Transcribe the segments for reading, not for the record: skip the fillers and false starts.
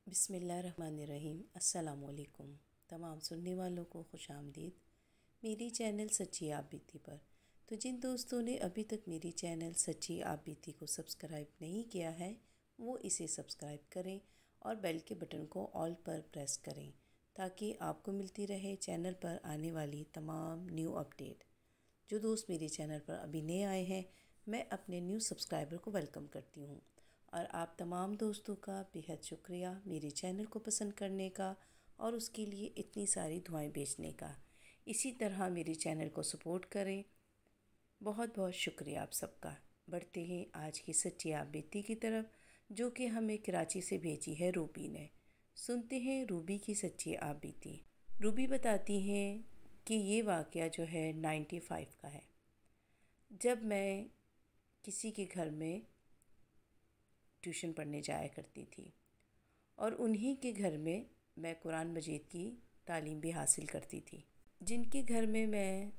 بسم اللہ الرحمن الرحیم۔ السلام علیکم تمام سننے والوں کو خوش آمدید میری چینل سچی آپ بیتی پر۔ تو جن دوستوں نے ابھی تک میری چینل سچی آپ بیتی کو سبسکرائب نہیں کیا ہے وہ اسے سبسکرائب کریں اور بیل کے بٹن کو آل پر پریس کریں تاکہ آپ کو ملتی رہے چینل پر آنے والی تمام نیو اپڈیٹ۔ جو دوست میرے چینل پر ابھی نئے آئے ہیں میں اپنے نیو سبسکرائبر کو ویلکم کرتی ہوں، اور آپ تمام دوستوں کا بہت شکریہ میرے چینل کو پسند کرنے کا اور اس کے لیے اتنی ساری دعائیں بھیجنے کا۔ اسی طرح میرے چینل کو سپورٹ کریں۔ بہت بہت شکریہ آپ سب کا۔ بڑھتے ہیں آج کی سچی آپ بیتی کی طرف، جو کہ ہمیں کراچی سے بھیجی ہے روبی نے۔ سنتے ہیں روبی کی سچی آپ بیتی۔ روبی بتاتی ہیں کہ یہ واقعہ جو ہے 95 کا ہے، جب میں کسی کے گھر میں ٹیوشن پڑھنے جایا کرتی تھی، اور انہی کے گھر میں قرآن مجید کی تعلیم بھی حاصل کرتی تھی۔ جن کے گھر میں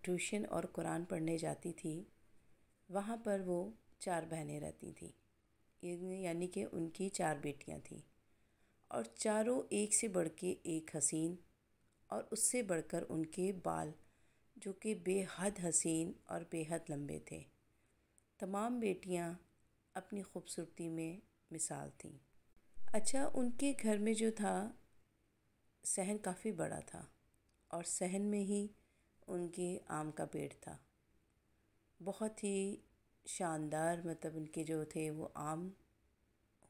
ٹیوشن اور قرآن پڑھنے جاتی تھی وہاں پر وہ 4 بہنیں رہتی تھیں، یعنی کہ ان کی 4 بیٹیاں تھیں، اور چاروں ایک سے بڑھ کے ایک حسین، اور اس سے بڑھ کر ان کے بال جو کہ بے حد حسین اور بے حد لمبے تھے۔ تمام بیٹیاں اپنی خوبصورتی میں مثال تھیں۔ اچھا، ان کے گھر میں جو تھا صحن کافی بڑا تھا، اور صحن میں ہی ان کے آم کا پیڑ تھا۔ بہت ہی شاندار، مطلب ان کے جو تھے وہ آم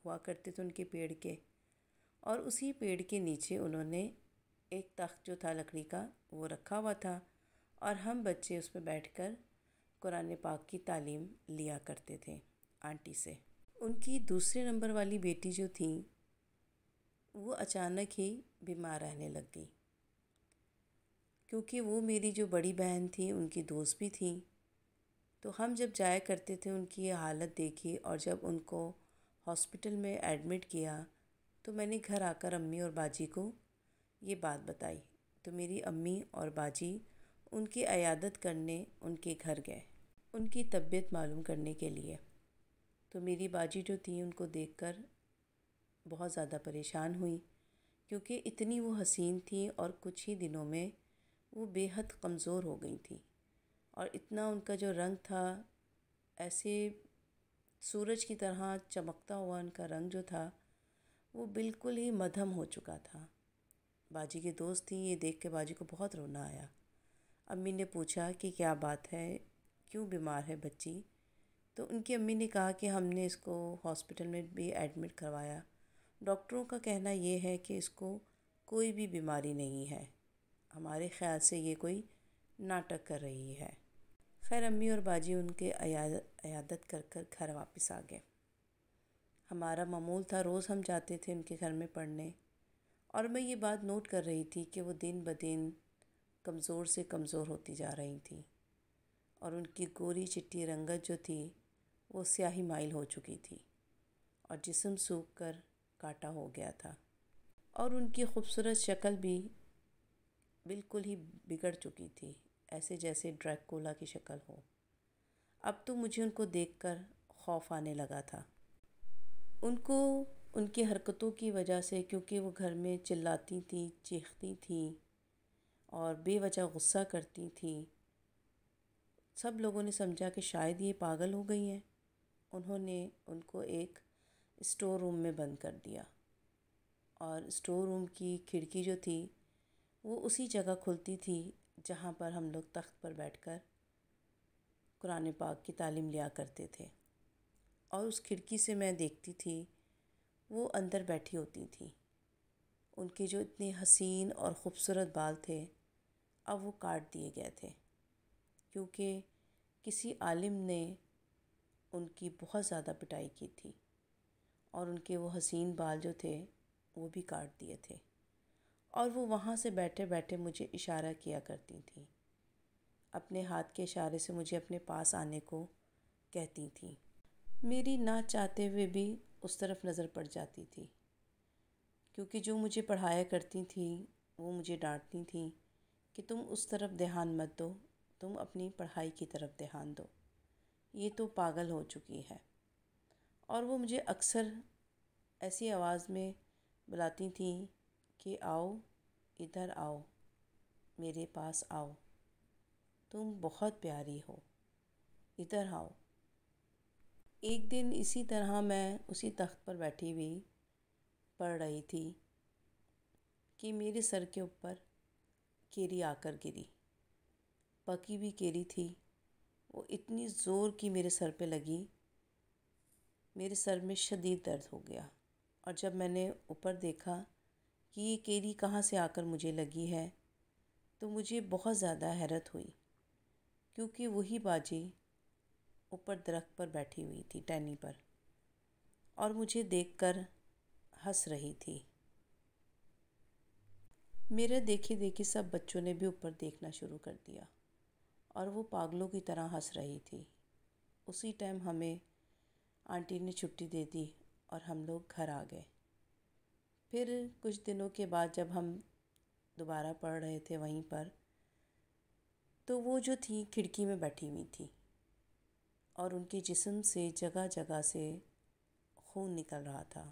ہوا کرتے تھے ان کے پیڑ کے، اور اسی پیڑ کے نیچے انہوں نے ایک تخت جو تھا لکڑی کا وہ رکھا ہوا تھا، اور ہم بچے اس پہ بیٹھ کر قرآن پاک کی تعلیم لیا کرتے تھے آنٹی سے۔ ان کی دوسرے نمبر والی بیٹی جو تھیں وہ اچانک ہی بیمار رہنے لگ گئی، کیونکہ وہ میری جو بڑی بہن تھی ان کی دوست بھی تھیں۔ تو ہم جب جایا کرتے تھے ان کی یہ حالت دیکھی، اور جب ان کو ہاسپٹل میں ایڈمٹ کیا تو میں نے گھر آ کر امی اور باجی کو یہ بات بتائی۔ تو میری امی اور باجی ان کی عیادت کرنے ان کے گھر گئے، ان کی طبیعت معلوم کرنے کے لیے۔ تو میری باجی جو تھی ان کو دیکھ کر بہت زیادہ پریشان ہوئی، کیونکہ اتنی وہ حسین تھیں اور کچھ ہی دنوں میں وہ بے حد کمزور ہو گئی تھیں، اور اتنا ان کا جو رنگ تھا ایسے سورج کی طرح چمکتا ہوا، ان کا رنگ جو تھا وہ بالکل ہی مدھم ہو چکا تھا۔ باجی کے دوست تھیں، یہ دیکھ کے باجی کو بہت رونا آیا۔ امی نے پوچھا کہ کیا بات ہے، کیوں بیمار ہے بچی؟ تو ان کی امی نے کہا کہ ہم نے اس کو ہاسپٹل میں بھی ایڈمٹ کروایا، ڈاکٹروں کا کہنا یہ ہے کہ اس کو کوئی بھی بیماری نہیں ہے، ہمارے خیال سے یہ کوئی ناٹک کر رہی ہے۔ خیر، امی اور باجی ان کے عیادت کر کر گھر واپس آ گئے۔ ہمارا معمول تھا روز ہم جاتے تھے ان کے گھر میں پڑھنے، اور میں یہ بات نوٹ کر رہی تھی کہ وہ دن بدن کمزور سے کمزور ہوتی جا رہی تھیں، اور ان کی گوری چٹی رنگت جو تھی وہ سیاہی مائل ہو چکی تھی، اور جسم سوکھ کر کاٹا ہو گیا تھا، اور ان کی خوبصورت شکل بھی بالکل ہی بگڑ چکی تھی، ایسے جیسے ڈریکولا کی شکل ہو۔ اب تو مجھے ان کو دیکھ کر خوف آنے لگا تھا، ان کو ان کی حرکتوں کی وجہ سے، کیونکہ وہ گھر میں چلاتی تھیں، چیختی تھیں اور بے وجہ غصہ کرتی تھیں۔ سب لوگوں نے سمجھا کہ شاید یہ پاگل ہو گئی ہیں۔ انہوں نے ان کو ایک اسٹور روم میں بند کر دیا، اور اسٹور روم کی کھڑکی جو تھی وہ اسی جگہ کھلتی تھی جہاں پر ہم لوگ تخت پر بیٹھ کر قرآن پاک کی تعلیم لیا کرتے تھے، اور اس کھڑکی سے میں دیکھتی تھی وہ اندر بیٹھی ہوتی تھیں۔ ان کے جو اتنے حسین اور خوبصورت بال تھے اب وہ کاٹ دیے گئے تھے، کیونکہ کسی عالم نے ان کی بہت زیادہ پٹائی کی تھی، اور ان کے وہ حسین بال جو تھے وہ بھی کاٹ دیے تھے، اور وہ وہاں سے بیٹھے بیٹھے مجھے اشارہ کیا کرتی تھیں، اپنے ہاتھ کے اشارے سے مجھے اپنے پاس آنے کو کہتی تھیں۔ میری نہ چاہتے ہوئے بھی اس طرف نظر پڑ جاتی تھی، کیونکہ جو مجھے پڑھایا کرتی تھیں وہ مجھے ڈانٹتی تھیں کہ تم اس طرف دھیان مت دو، تم اپنی پڑھائی کی طرف دھیان دو، یہ تو پاگل ہو چکی ہے۔ اور وہ مجھے اکثر ایسی آواز میں بلاتی تھیں کہ آؤ، ادھر آؤ، میرے پاس آؤ، تم بہت پیاری ہو، ادھر آؤ۔ ایک دن اسی طرح میں اسی تخت پر بیٹھی ہوئی پڑھ رہی تھی کہ میرے سر کے اوپر کیری آ کر گری۔ پکی ہوئی کیری تھی، وہ اتنی زور کی میرے سر پہ لگی، میرے سر میں شدید درد ہو گیا۔ اور جب میں نے اوپر دیکھا کہ یہ کیری کہاں سے آ کر مجھے لگی ہے تو مجھے بہت زیادہ حیرت ہوئی، کیونکہ وہی باجی اوپر درخت پر بیٹھی ہوئی تھی ٹہنی پر، اور مجھے دیکھ کر ہنس رہی تھی۔ میرے دیکھے دیکھے سب بچوں نے بھی اوپر دیکھنا شروع کر دیا اور وہ پاگلوں کی طرح ہنس رہی تھی۔ اسی ٹائم ہمیں آنٹی نے چھٹی دے دی اور ہم لوگ گھر آ گئے۔ پھر کچھ دنوں کے بعد جب ہم دوبارہ پڑھ رہے تھے وہیں پر، تو وہ جو تھی کھڑکی میں بیٹھی ہوئی تھی اور ان کے جسم سے جگہ جگہ سے خون نکل رہا تھا،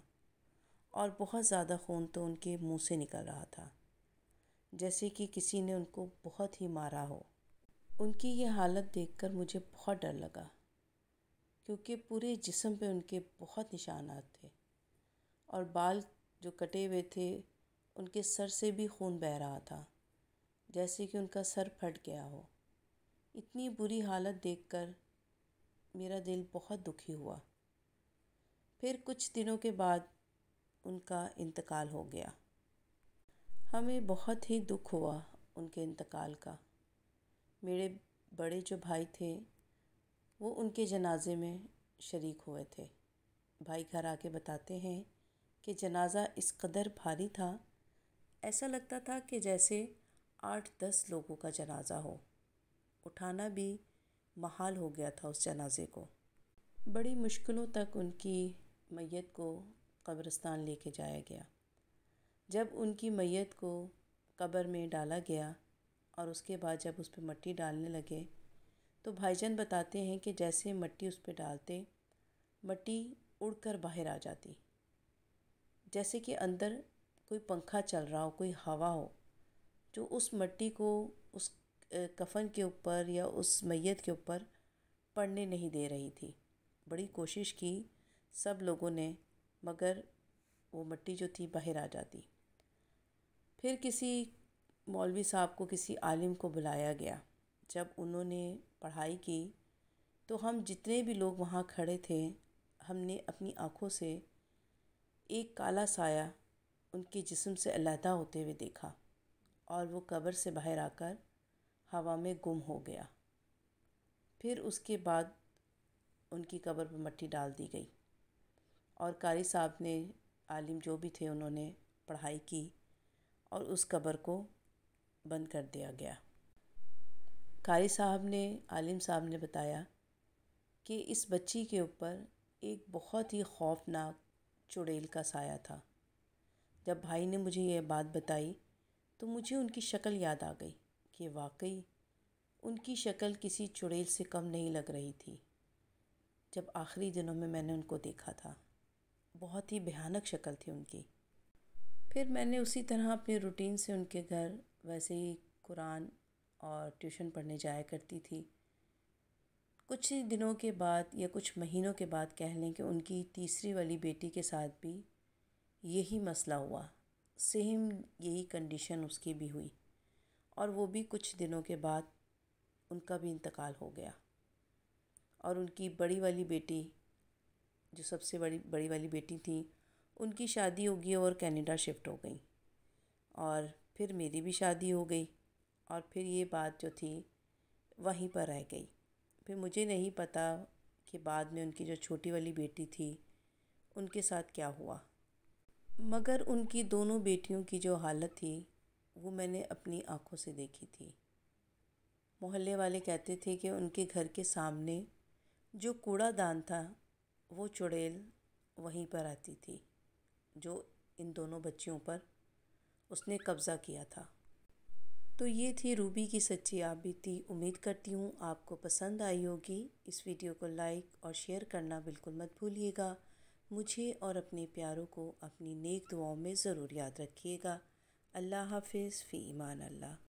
اور بہت زیادہ خون تو ان کے منہ سے نکل رہا تھا، جیسے کہ کسی نے ان کو بہت ہی مارا ہو۔ ان کی یہ حالت دیکھ کر مجھے بہت ڈر لگا، کیونکہ پورے جسم پہ ان کے بہت نشانات تھے، اور بال جو کٹے ہوئے تھے ان کے سر سے بھی خون بہہ رہا تھا، جیسے کہ ان کا سر پھٹ گیا ہو۔ اتنی بری حالت دیکھ کر میرا دل بہت دکھی ہوا۔ پھر کچھ دنوں کے بعد ان کا انتقال ہو گیا۔ ہمیں بہت ہی دکھ ہوا ان کے انتقال کا۔ میرے بڑے جو بھائی تھے وہ ان کے جنازے میں شریک ہوئے تھے۔ بھائی گھر آ کے بتاتے ہیں کہ جنازہ اس قدر بھاری تھا، ایسا لگتا تھا کہ جیسے 8-10 لوگوں کا جنازہ ہو، اٹھانا بھی محال ہو گیا تھا اس جنازے کو۔ بڑی مشکلوں تک ان کی میت کو قبرستان لے کے جایا گیا۔ جب ان کی میت کو قبر میں ڈالا گیا اور اس کے بعد جب اس پہ مٹی ڈالنے لگے تو بھائی جان بتاتے ہیں کہ جیسے مٹی اس پہ ڈالتے، مٹی اڑ کر باہر آ جاتی، جیسے کہ اندر کوئی پنکھا چل رہا ہو، کوئی ہوا ہو، جو اس مٹی کو اس کفن کے اوپر یا اس میت کے اوپر پڑنے نہیں دے رہی تھی۔ بڑی کوشش کی سب لوگوں نے، مگر وہ مٹی جو تھی باہر آ جاتی۔ پھر کسی مولوی صاحب کو، کسی عالم کو بلایا گیا۔ جب انہوں نے پڑھائی کی تو ہم جتنے بھی لوگ وہاں کھڑے تھے، ہم نے اپنی آنکھوں سے ایک کالا سایہ ان کے جسم سے علیحدہ ہوتے ہوئے دیکھا، اور وہ قبر سے باہر آ کر ہوا میں گم ہو گیا۔ پھر اس کے بعد ان کی قبر پر مٹی ڈال دی گئی، اور قاری صاحب نے، عالم جو بھی تھے، انہوں نے پڑھائی کی اور اس قبر کو بند کر دیا گیا۔ قاری صاحب نے، عالم صاحب نے بتایا کہ اس بچی کے اوپر ایک بہت ہی خوفناک چڑیل کا سایہ تھا۔ جب بھائی نے مجھے یہ بات بتائی تو مجھے ان کی شکل یاد آ گئی کہ واقعی ان کی شکل کسی چڑیل سے کم نہیں لگ رہی تھی۔ جب آخری دنوں میں میں نے ان کو دیکھا تھا، بہت ہی بھیانک شکل تھی ان کی۔ پھر میں نے اسی طرح اپنے روٹین سے ان کے گھر ویسے ہی قرآن اور ٹیوشن پڑھنے جایا کرتی تھی۔ کچھ ہی دنوں کے بعد یا کچھ مہینوں کے بعد کہہ لیں کہ ان کی تیسری والی بیٹی کے ساتھ بھی یہی مسئلہ ہوا، سیم یہی کنڈیشن اس کی بھی ہوئی، اور وہ بھی کچھ دنوں کے بعد ان کا بھی انتقال ہو گیا۔ اور ان کی بڑی والی بیٹی، جو سب سے بڑی والی بیٹی تھی، ان کی شادی ہو گئی اور کینیڈا شفٹ ہو گئی، اور پھر میری بھی شادی ہو گئی، اور پھر یہ بات جو تھی وہیں پر رہ گئی۔ پھر مجھے نہیں پتہ کہ بعد میں ان کی جو چھوٹی والی بیٹی تھی ان کے ساتھ کیا ہوا، مگر ان کی دونوں بیٹیوں کی جو حالت تھی وہ میں نے اپنی آنکھوں سے دیکھی تھی۔ محلے والے کہتے تھے کہ ان کے گھر کے سامنے جو کوڑا دان تھا وہ چڑیل وہیں پر آتی تھی، جو ان دونوں بچیوں پر اس نے قبضہ کیا تھا۔ تو یہ تھی روبی کی سچی آپ بیتی۔ امید کرتی ہوں آپ کو پسند آئی ہوگی۔ اس ویڈیو کو لائک اور شیئر کرنا بالکل مت بھولیے گا۔ مجھے اور اپنے پیاروں کو اپنی نیک دعاؤں میں ضرور یاد رکھیے گا۔ اللہ حافظ، فی امان اللہ۔